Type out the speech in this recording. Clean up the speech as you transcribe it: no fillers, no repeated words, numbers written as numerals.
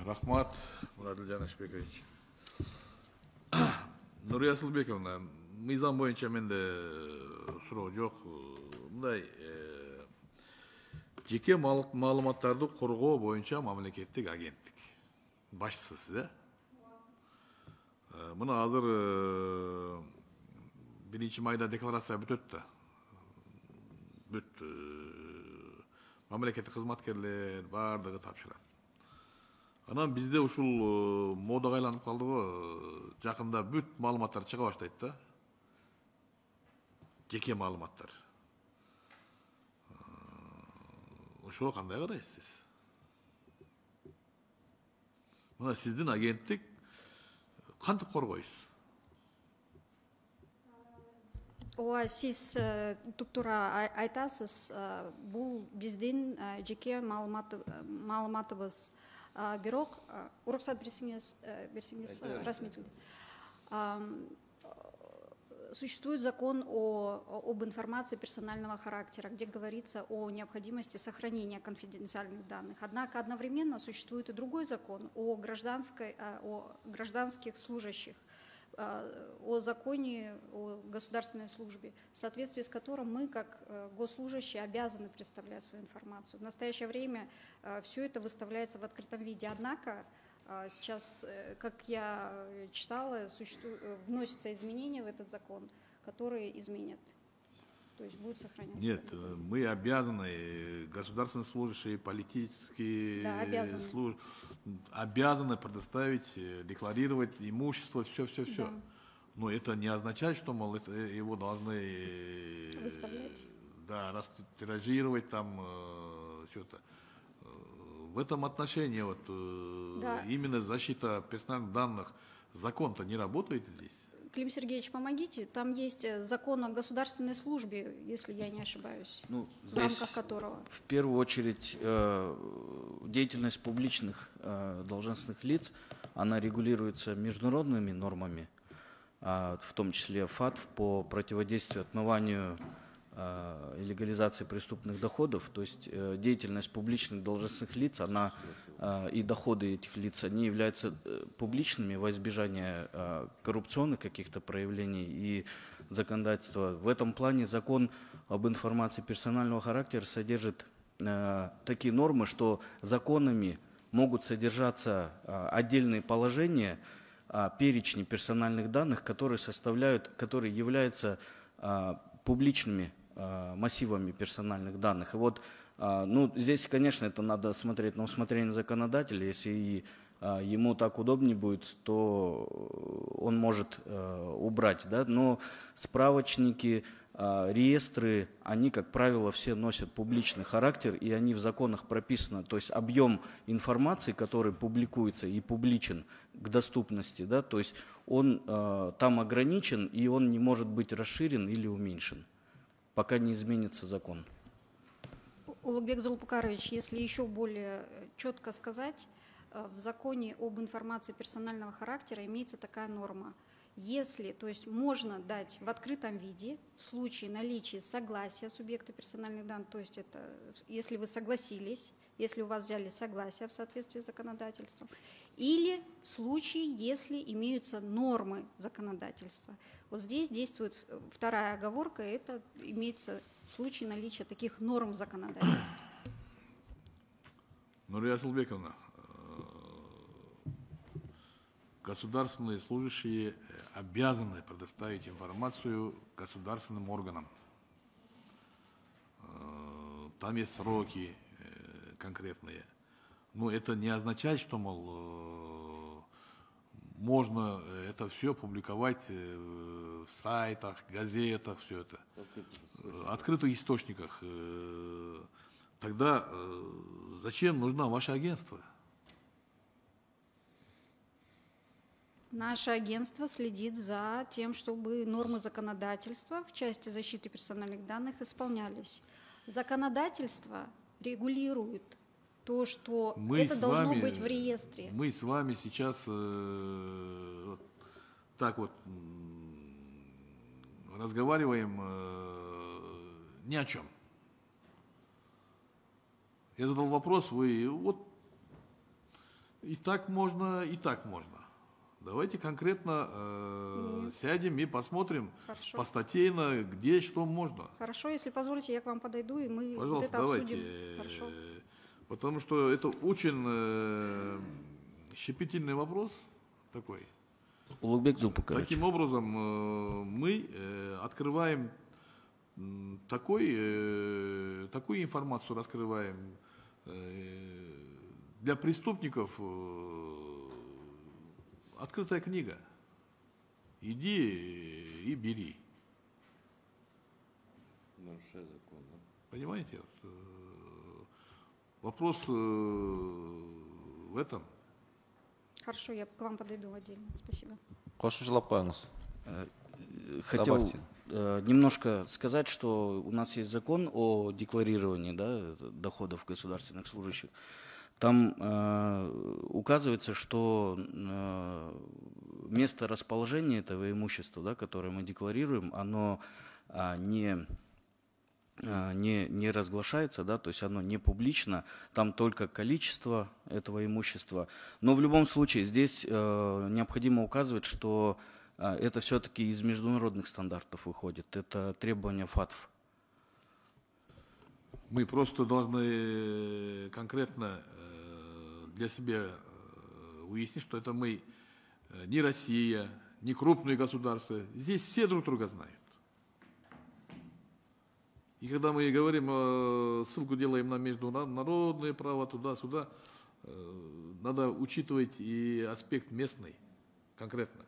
Рахмат, Мурадилжан Ашбекович. Нурия Асылбековна, мыйзам боюнча менде суроо жок. Мындай жеке маалыматтарды коргоо боюнча мамлекеттик агенттик башчысы сиз, Мына азыр 1-майда декларация бүтөт да. Бүт мамлекеттик кызматкерлер бардыгы тапшырат. Анан бизде ушул модага айланып калдыбы, жакында бүт маалыматтар чыга баштайт да. Жеке маалыматтар. Ошого кандай карайсыз? Мына сиздин агенттик кантип коргойсуз? Ооба, сиз туктуура айтасыз, бул биздин жеке маалыматыбыз. Бирок уруксат берсеңиз расметилди. Существует закон об информации персонального характера, где говорится о необходимости сохранения конфиденциальных данных. Однако одновременно существует и другой закон о гражданских служащих, о законе о государственной службе, в соответствии с которым мы, как госслужащие, обязаны представлять свою информацию. В настоящее время все это выставляется в открытом виде. Однако сейчас, как я читала, вносятся изменения в этот закон, которые изменят. То есть будет сохраняться. Нет, мы обязаны, государственные служащие, политические, да, обязаны предоставить, декларировать имущество, все. Да. Но это не означает, что, мол, его должны выставлять. Да, тиражировать там все это. В этом отношении да, именно защита персональных данных, закон-то не работает здесь. Клим Сергеевич, помогите. Там есть закон о государственной службе, если я не ошибаюсь, в рамках которого. В первую очередь деятельность публичных должностных лиц, она регулируется международными нормами, в том числе ФАТФ по противодействию отмыванию и легализации преступных доходов. То есть деятельность публичных должностных лиц, она и доходы этих лиц, они являются публичными во избежание коррупционных каких-то проявлений и законодательства. В этом плане закон об информации персонального характера содержит такие нормы, что законами могут содержаться отдельные положения, перечни персональных данных, которые являются публичными массивами персональных данных. И здесь, конечно, это надо смотреть на усмотрение законодателя. Если ему так удобнее будет, то он может убрать. Да? Но справочники, реестры, они, как правило, все носят публичный характер, и они в законах прописаны. То есть объем информации, который публикуется и публичен к доступности, да, то есть он там ограничен, и он не может быть расширен или уменьшен, пока не изменится закон. Улугбек Зулпукарович, если еще более четко сказать, в законе об информации персонального характера имеется такая норма. Если, то есть можно дать в открытом виде в случае наличия согласия субъекта персональных данных, то есть это если вы согласились, если у вас взяли согласие в соответствии с законодательством, или в случае, если имеются нормы законодательства. Вот здесь действует вторая оговорка, это имеется в случае наличия таких норм законодательства. Нурия Асылбековна, государственные служащие обязаны предоставить информацию государственным органам. Там есть сроки конкретные. Но это не означает, что, мол, можно это все публиковать в сайтах, газетах, все это, в открытых источниках. Тогда зачем нужно ваше агентство? Наше агентство следит за тем, чтобы нормы законодательства в части защиты персональных данных исполнялись. Законодательство регулирует то, что это должно быть в реестре. Мы с вами сейчас так вот разговариваем ни о чем. Я задал вопрос, вы И так можно, и так можно. Давайте конкретно сядем и посмотрим постатейно, где что можно. Хорошо, если позволите, я к вам подойду, и мы Пожалуйста, это давайте. обсудим. Хорошо. Потому что это очень щепетильный вопрос такой. Улугбек Зулпукарович. Таким образом, мы открываем такую информацию, раскрываем для преступников. Открытая книга. Иди и бери. Нарушая закон, да? Понимаете? Вот, вопрос в этом. Хорошо, я к вам подойду отдельно. Спасибо. Хотел немножко сказать, что у нас есть закон о декларировании, да, доходов государственных служащих. Там указывается, что место расположения этого имущества, да, которое мы декларируем, оно не разглашается, да, то есть оно не публично, там только количество этого имущества. Но в любом случае здесь необходимо указывать, что это все-таки из международных стандартов выходит, это требования ФАТФ. Мы просто должны конкретно для себя уяснить, что это мы не Россия, не крупные государства. Здесь все друг друга знают. И когда мы говорим, ссылку делаем на международное право, туда-сюда, надо учитывать и аспект местный, конкретно.